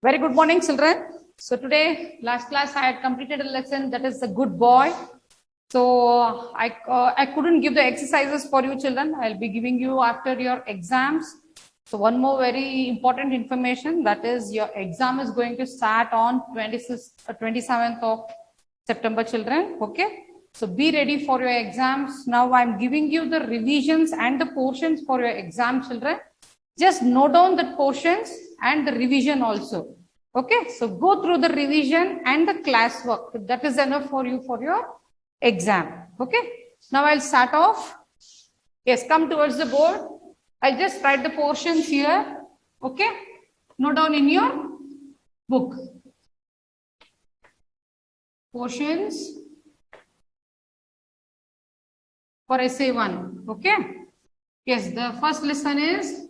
Very good morning, children. So today, last class, I had completed a lesson that is the good boy. So I couldn't give the exercises for you, children. I'll be giving you after your exams. So one more very important information, that is your exam is going to start on 27th of September, children. Okay. So be ready for your exams. Now I'm giving you the revisions and the portions for your exam, children. Just note down the portions and the revision also. Okay, so go through the revision and the classwork. That is enough for you for your exam. Okay, now I'll start off. Yes, come towards the board. I'll just write the portions here. Okay, note down in your book. Portions for essay 1. Okay, yes, the first lesson is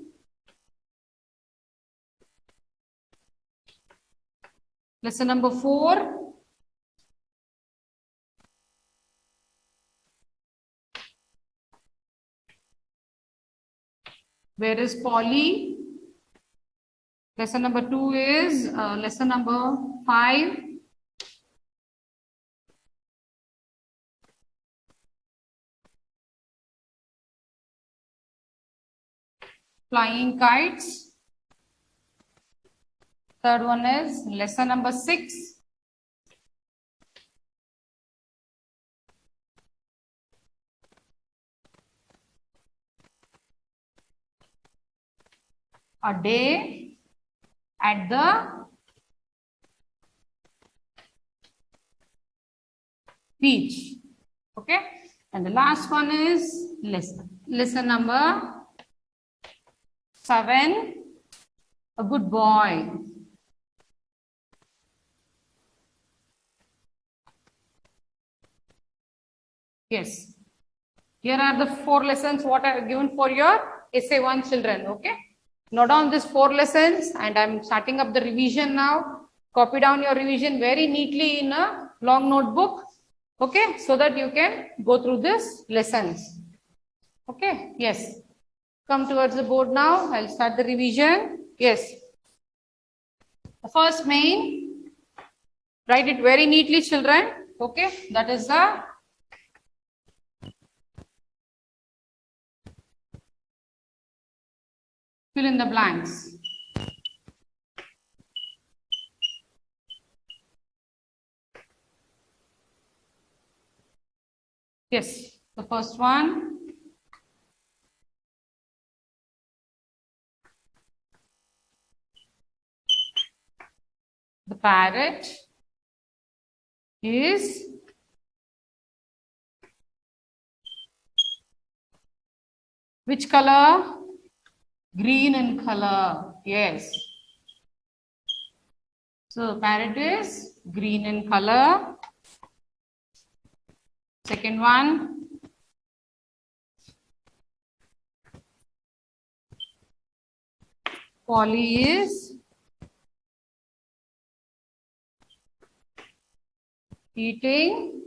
lesson number 4. Where is Polly? Lesson number 2 is lesson number 5. Flying kites. Third one is lesson number 6. A day at the beach. Okay. And the last one is lesson number 7. A good boy. Yes. Here are the 4 lessons what are given for your essay 1, children. Okay. Note down these 4 lessons and I'm starting up the revision now. Copy down your revision very neatly in a long notebook. Okay. So that you can go through these lessons. Okay. Yes. Come towards the board now. I'll start the revision. Yes. The first main, write it very neatly, children. Okay. That is the fill in the blanks. Yes. The first one. The parrot is which color? Green in color. Yes. So parrot is green in color. Second one. Polly is eating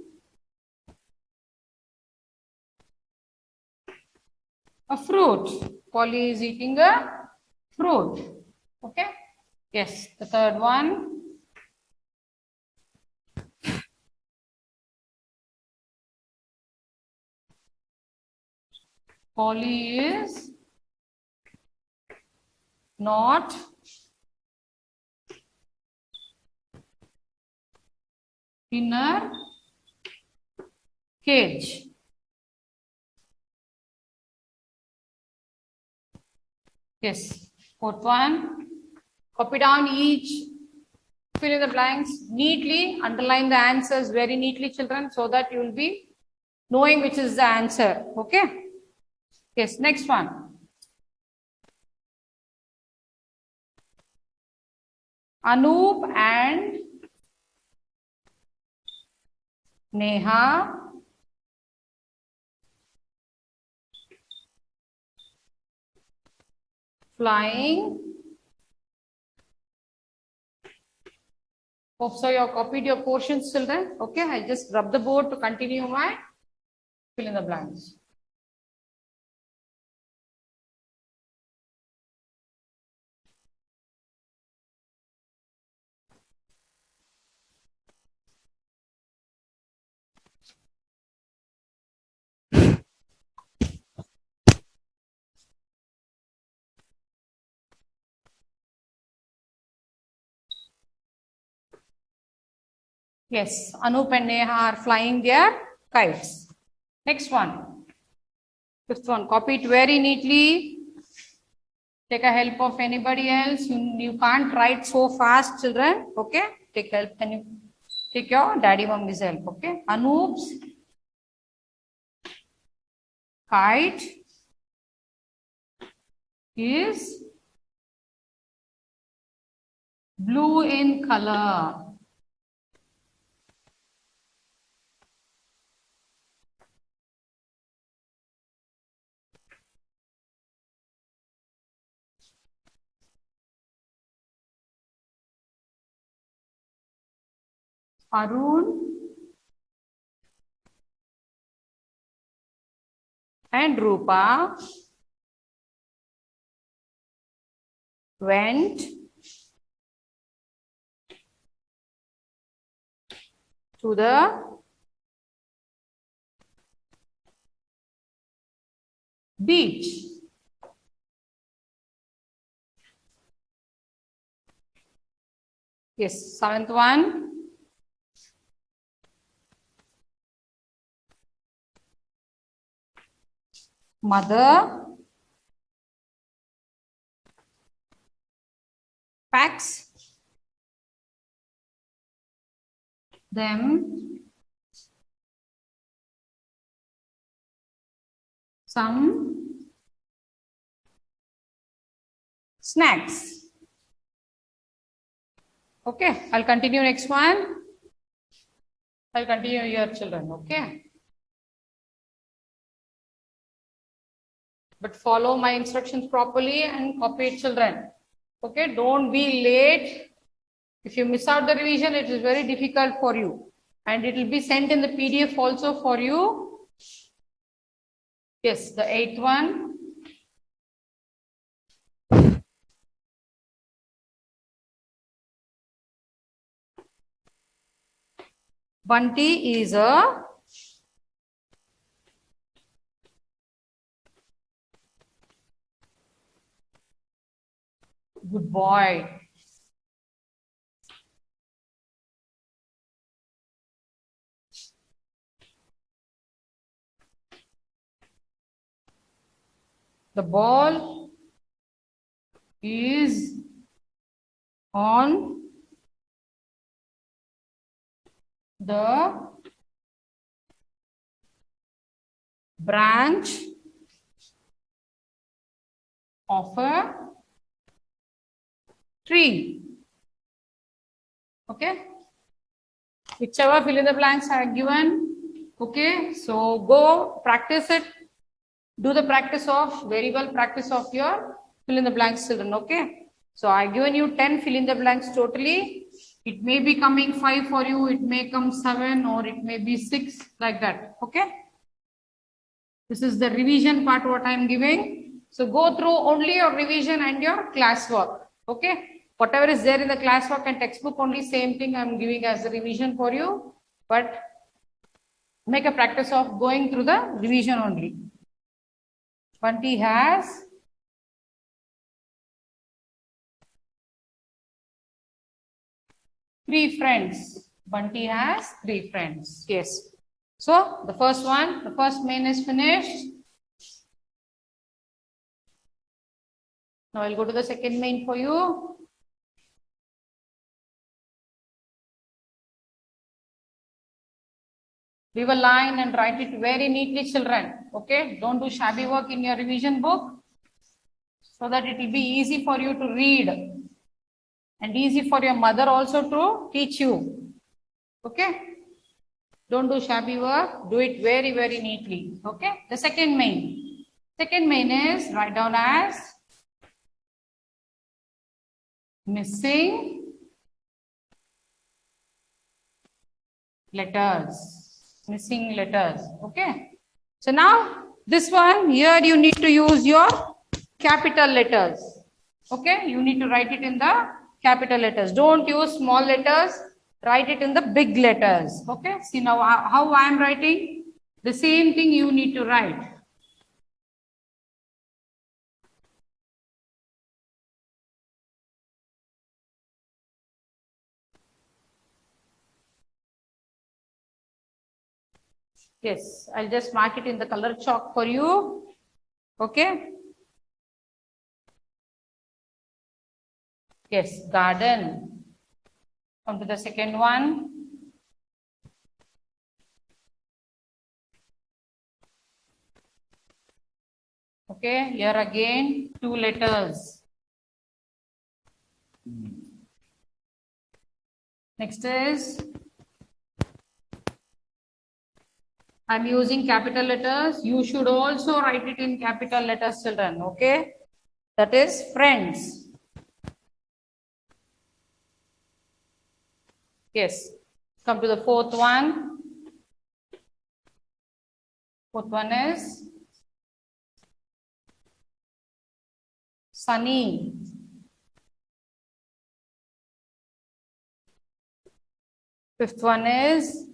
a fruit. Polly is eating a fruit. Okay. Yes. The third one. Polly is not in a cage. Yes. Fourth one. Copy down each, fill in the blanks neatly, underline the answers very neatly, children, so that you will be knowing which is the answer. Okay. Yes. Next one. Anoop and Neha flying. Hope so you have copied your portions, children. Okay, I'll just rub the board to continue my fill in the blanks. Yes, Anup and Neha are flying their kites. Next one. Fifth one. Copy it very neatly. Take a help of anybody else. You can't write so fast, children. Okay? Take help. Can you take your daddy, mommy's help? Okay? Anoop's kite is blue in color. Arun and Rupa went to the beach. Yes, seventh one. Mother packs them some snacks. Okay, I'll continue next one. I'll continue here, children. Okay. But follow my instructions properly and copy it, children. Okay, don't be late. If you miss out the revision, it is very difficult for you. And it will be sent in the PDF also for you. Yes, the eighth one. Bunty is a good boy. The ball is on the branch of a tree. Okay. Whichever fill in the blanks are given. Okay. So go practice it. Do the practice of, very well practice of your fill in the blanks, children. Okay. So I given you 10 fill in the blanks totally. It may be coming 5 for you. It may come 7 or it may be 6 like that. Okay. This is the revision part what I am giving. So go through only your revision and your classwork. Okay. Whatever is there in the classwork and textbook, only same thing I am giving as a revision for you. But make a practice of going through the revision only. Bunty has three friends. Bunty has three friends. Yes. So the first one, the first main is finished. Now I'll go to the second main for you. Leave a line and write it very neatly, children. Okay. Don't do shabby work in your revision book so that it will be easy for you to read and easy for your mother also to teach you. Okay. Don't do shabby work. Do it very, very neatly. Okay. The second main. Second main is write down as missing letters. Missing letters. Okay. So now this one here you need to use your capital letters. Okay. You need to write it in the capital letters. Don't use small letters. Write it in the big letters. Okay. See now how I am writing. The same thing you need to write. Yes, I'll just mark it in the color chalk for you. Okay. Yes, garden. Come to the second one. Okay, here again, 2 letters. Next is, I'm using capital letters. You should also write it in capital letters, children. Okay, that is friends. Yes, come to the fourth one. Fourth one is sunny. Fifth one is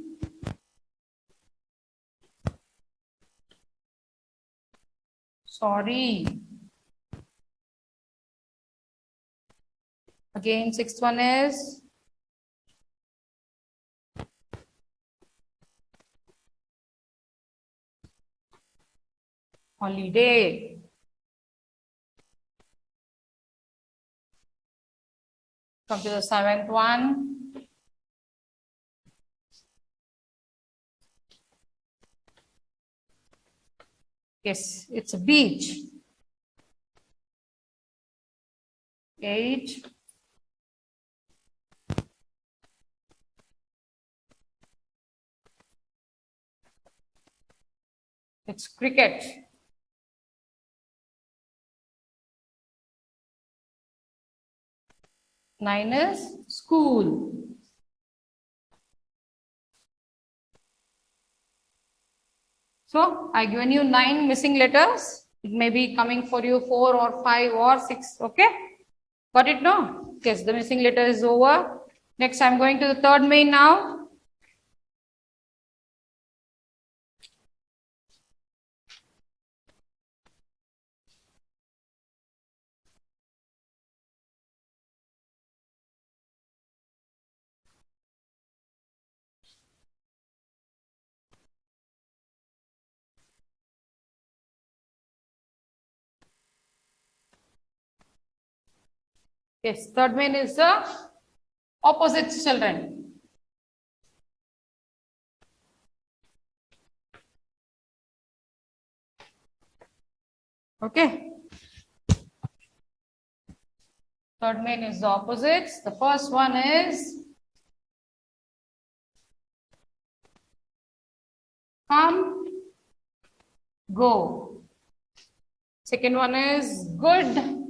sorry. Again, sixth one is holiday. Come to the seventh one. Yes, it's a beach. 8. It's cricket. 9 is school. So I given you 9 missing letters. It may be coming for you 4 or 5 or 6. Okay. Got it now? Yes, the missing letter is over. Next, I'm going to the third main now. Yes, third main is the opposites, children. Okay. Third main is the opposites. The first one is come, go. Second one is good,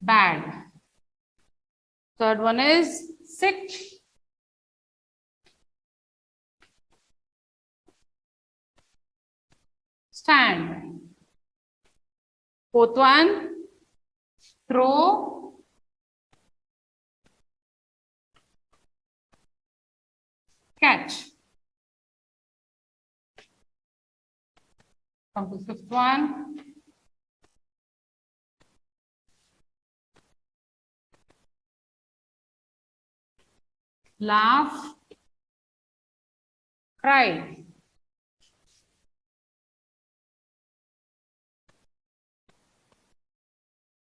bad. Third one is sit, stand. Fourth one, throw, catch. Come to fifth one. Laugh, cry.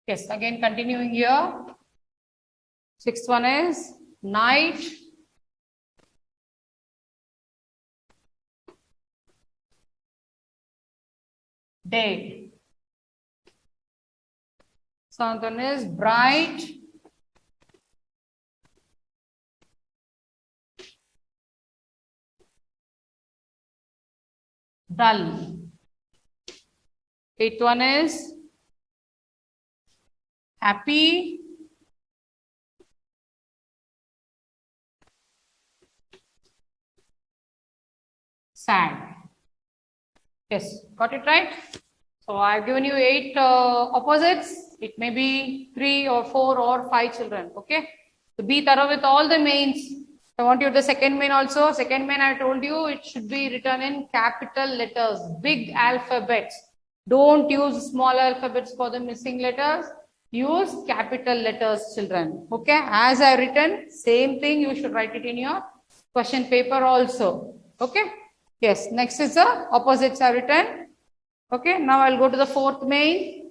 Yes, again continuing here. Sixth one is night, day. Seventh one is bright, dull. Eighth one is happy, sad. Yes, got it right? So I've given you 8 opposites. It may be 3 or 4 or 5 children. Okay. So be thorough with all the mains. I want you the second main also. Second main, I told you it should be written in capital letters, big alphabets. Don't use small alphabets for the missing letters. use capital letters, children. Okay, as I have written, same thing you should write it in your question paper also. Okay, yes, next is the opposites are written. Okay, now I'll go to the fourth main.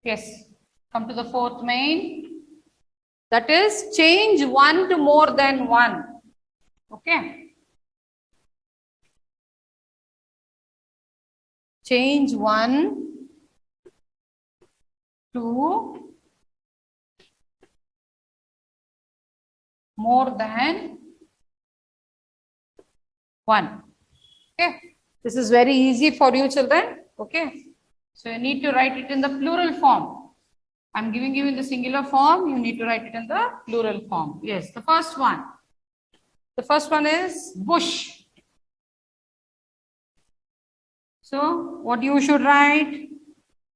Yes, come to the fourth main. That is change one to more than one. Okay. Change one to more than one. Okay. This is very easy for you, children. Okay. So you need to write it in the plural form. I'm giving you in the singular form. You need to write it in the plural form. Yes, the first one. The first one is bush. So what you should write?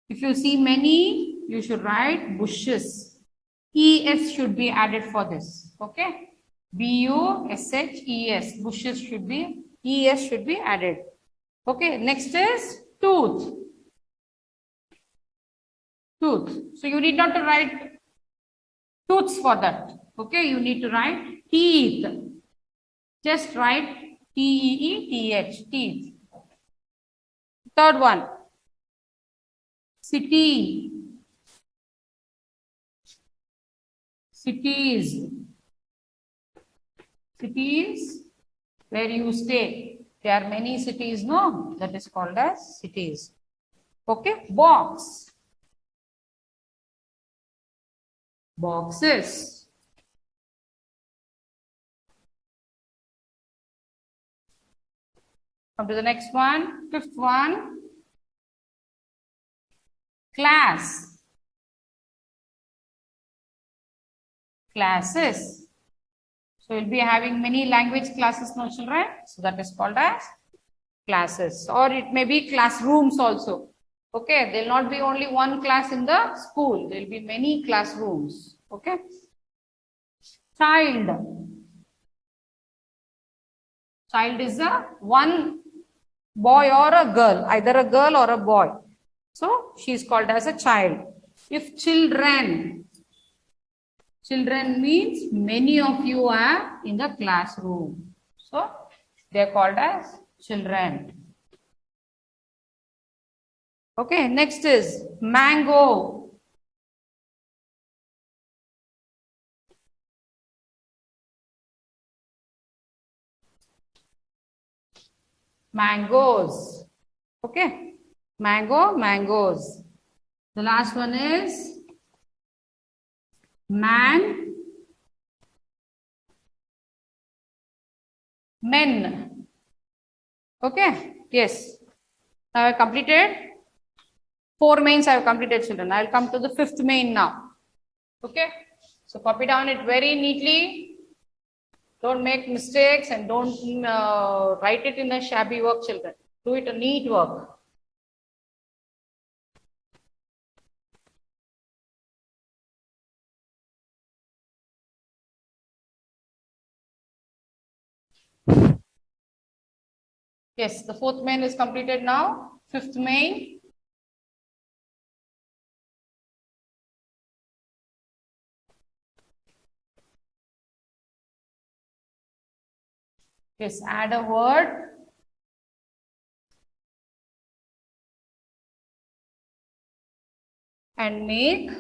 If you see many, you should write bushes. ES should be added for this. Okay. BUSHES. Bushes should be, ES should be added. Okay. Next is tooth. Tooth. So you need not to write tooths for that. Okay. You need to write teeth. Just write TEETH. Teeth. Third one. City. Cities. Cities where you stay. There are many cities, no? That is called as cities. Okay. Box. Boxes. Come to the next one. Fifth one. Class. Classes. So you'll be having many language classes, no, children? So that is called as classes. Or it may be classrooms also. Okay, there will not be only one class in the school. There will be many classrooms. Okay. Child. Child is a one boy or a girl, either a girl or a boy. So she is called as a child. If children, children means many of you are in the classroom. So they are called as children. Okay, next is mango. Mangoes. Okay, mango, mangoes. The last one is man, men. Okay, yes. Now I completed 4 mains. I have completed, children. I will come to the 5th main now. Okay, so copy down it very neatly. Don't make mistakes and don't write it in a shabby work, children. Do it a neat work. Yes, the 4th main is completed now. 5th main. Yes, add a word. And make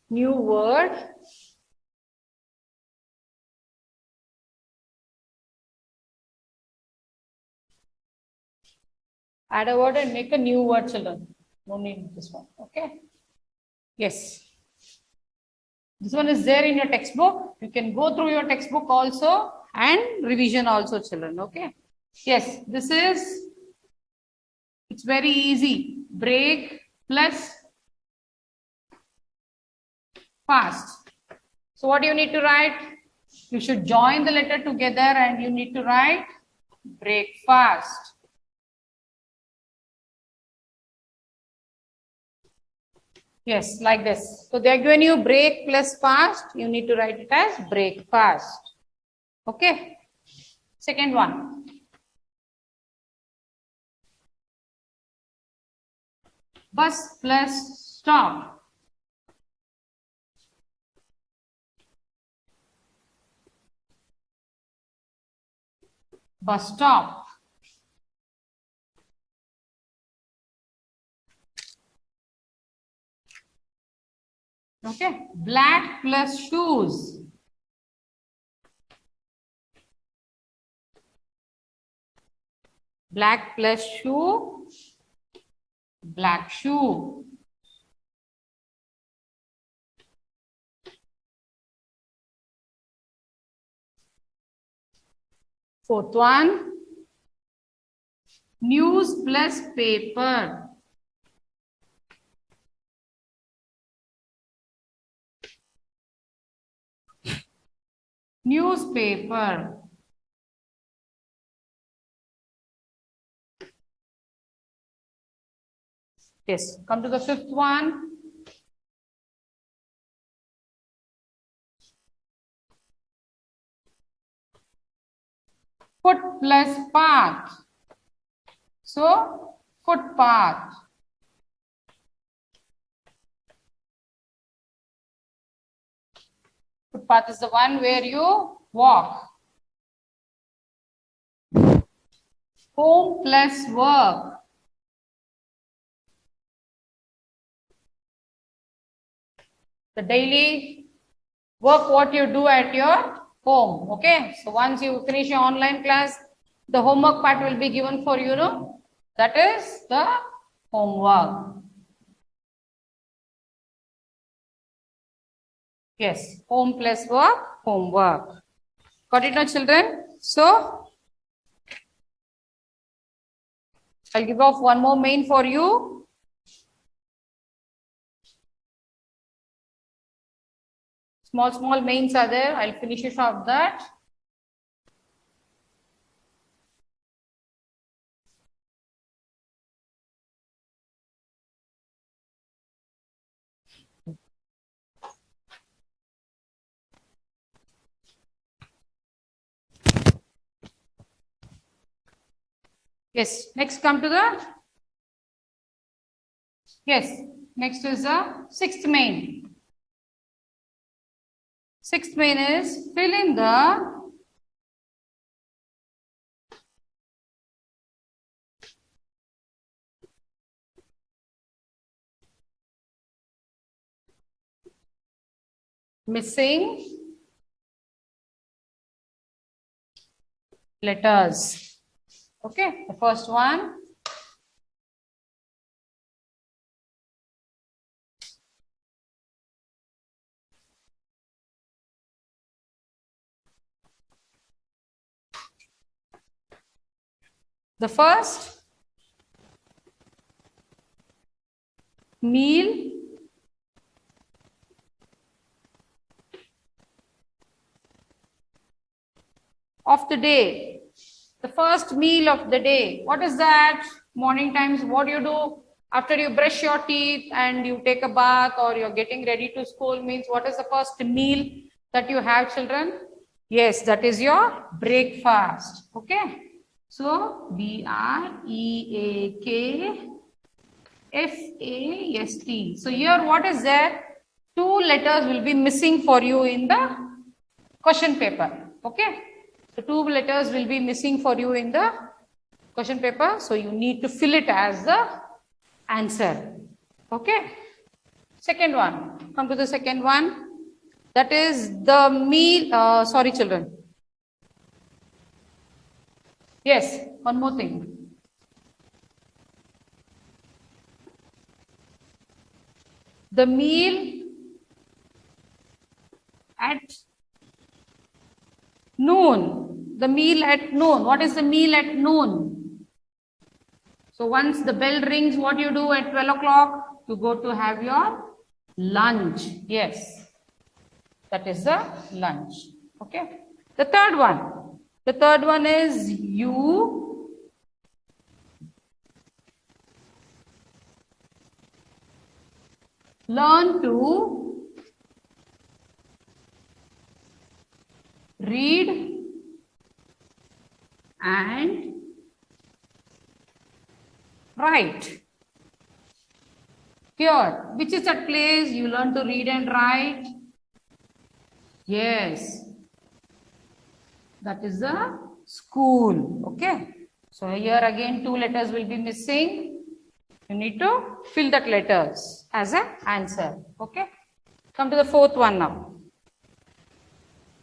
new word. Add a word and make a new word, children. No need this one. Okay. Yes. This one is there in your textbook. You can go through your textbook also and revision also, children. Okay. Yes, this is, it's very easy. Break plus fast. So what do you need to write? You should join the letter together and you need to write breakfast. Yes, like this. So they are given you break plus fast. You need to write it as breakfast. Okay. Second one. Bus plus stop. Bus stop. Okay. Black plus shoes. Black plus shoe. Black shoe. Fourth one. News plus paper. Newspaper. Yes, come to the fifth one. Foot plus path. So, footpath. Footpath is the one where you walk. Home plus work. The daily work what you do at your home. Okay. So once you finish your online class, the homework part will be given for you. No? That is the homework. Yes. Home plus work, homework. Got it now, children? So I'll give off one more main for you. Small mains are there. I'll finish it off that. Yes. Next come to the. Yes. Next is the sixth main. Sixth main is fill in the missing letters. Okay, the first one. The first meal of the day. The first meal of the day. What is that? Morning times, what do you do? After you brush your teeth and you take a bath or you're getting ready to school means what is the first meal that you have, children? Yes, that is your breakfast. Okay. So, breakfast. So, here what is there? Two letters will be missing for you in the question paper. Okay. So, two letters will be missing for you in the question paper. So, you need to fill it as the answer. Okay. Second one. Come to the second one. That is the meal. Sorry, children. Yes, one more thing. The meal at noon. The meal at noon. What is the meal at noon? So once the bell rings, what you do at 12 o'clock? You go to have your lunch. Yes, that is the lunch. Okay. The third one. The third one is you learn to read and write. Here, which is that place you learn to read and write? Yes, that is the school. Okay. So here again 2 letters will be missing. You need to fill that letters as an answer. Okay. Come to the fourth one now.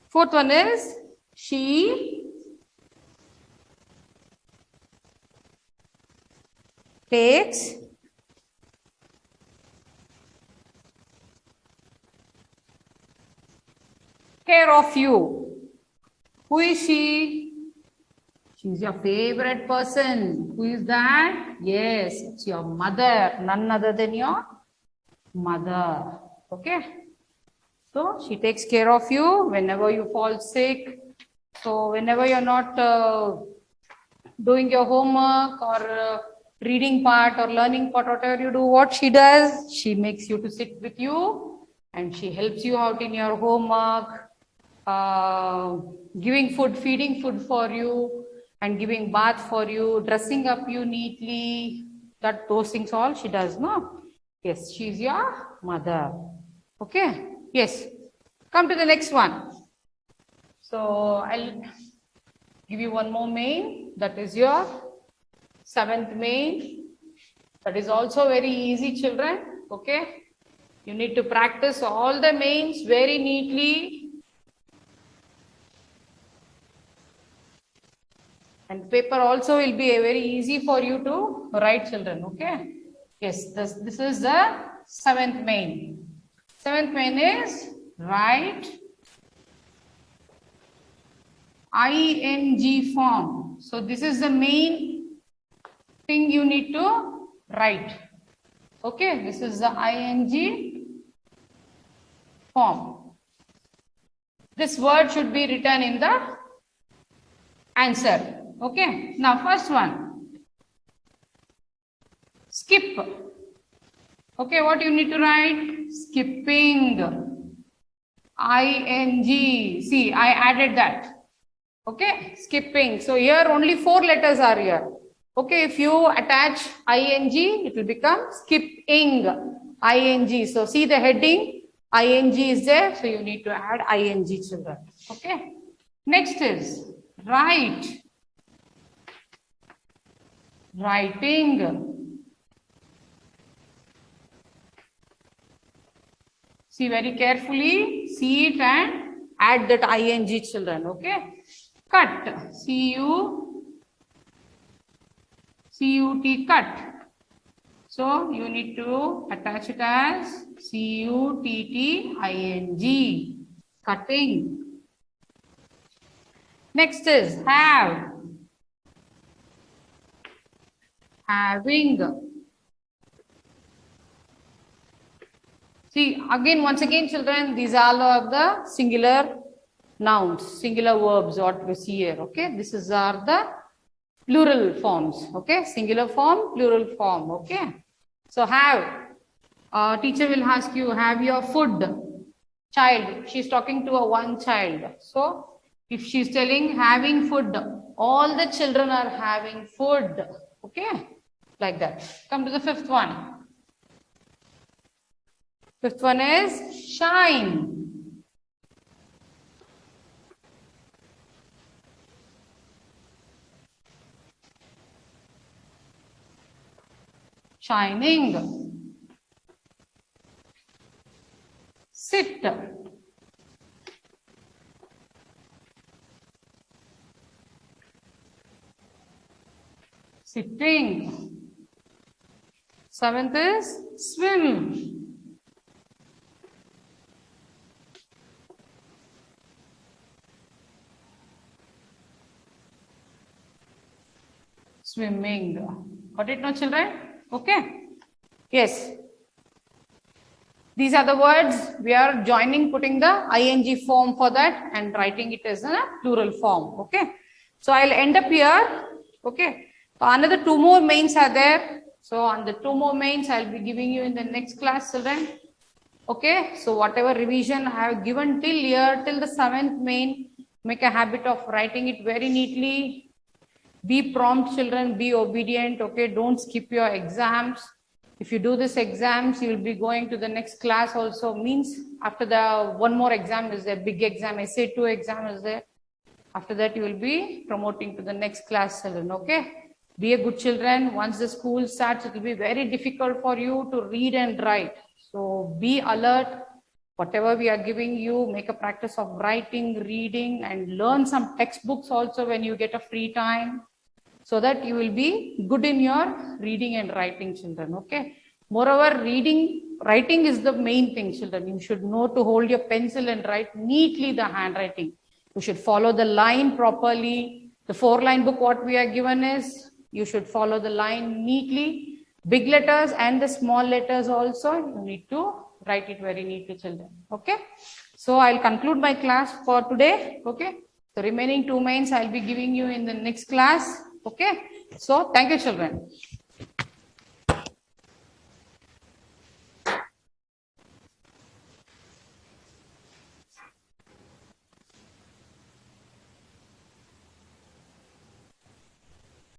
Fourth one is she takes care of you. Who is she? She's your favorite person. Who is that? Yes, it's your mother. None other than your mother. Okay. So she takes care of you whenever you fall sick. So whenever you're not doing your homework or reading part or learning part, whatever you do, what she does, she makes you to sit with you and she helps you out in your homework, giving food, feeding food for you and giving bath for you, dressing up you neatly. Those things all she does, no? Yes, she's your mother. Okay. Yes. Come to the next one. So I'll give you one more main. That is your 7th main. That is also very easy, children. Okay. You need to practice all the mains very neatly. And paper also will be very easy for you to write, children. Okay. Yes, this is the 7th main. 7th main is write ing form. So this is the main thing you need to write. Okay, this is the ing form. This word should be written in the answer. Okay, now first one, skip. Okay, what you need to write? Skipping. ing. See, I added that. Okay, skipping. So here only 4 letters are here. Okay, if you attach ing, it will become skipping. ing. So see the heading, ing is there. So you need to add ing, children. Okay. Next is write. Writing. See very carefully, see it and add that ing, children. Okay. Cut. C-U-T, cut. So you need to attach it as C-U-T-T-I-N-G. Cutting. Next is have. Having. See, once again, children, these are all of the singular nouns, singular verbs, what we see here. Okay, this are the plural forms. Okay, singular form, plural form. Okay, so have. Teacher will ask you, have your food. Child, she's talking to a one child. So, if she's telling having food, all the children are having food. Okay, like that. Come to the 5th one. 5th one is shine. Shining. Sit. Sitting. 7th is swim. Swimming. Got it now, children? Okay. Yes. These are the words we are joining, putting the ing form for that and writing it as a plural form. Okay. So I'll end up here. Okay. So another 2 more mains are there. So on the 2 more mains, I'll be giving you in the next class, children. Okay. So whatever revision I have given till here, till the 7th main, make a habit of writing it very neatly. Be prompt, children, be obedient. Okay. Don't skip your exams. If you do this exams, you will be going to the next class also. Means after the 1 more exam is there, big exam, essay 2 exam is there. After that, you will be promoting to the next class, children. Okay. Be a good children. Once the school starts, it will be very difficult for you to read and write. So be alert. Whatever we are giving you, make a practice of writing, reading, and learn some textbooks also when you get a free time, so that you will be good in your reading and writing, children. Okay. Moreover, writing is the main thing, children. You should know to hold your pencil and write neatly the handwriting. You should follow the line properly. The 4-line book, what we are given is, you should follow the line neatly. Big letters and the small letters also, you need to write it very neatly, children. Okay. So I'll conclude my class for today. Okay. The remaining 2 mains I'll be giving you in the next class. Okay. So thank you, children.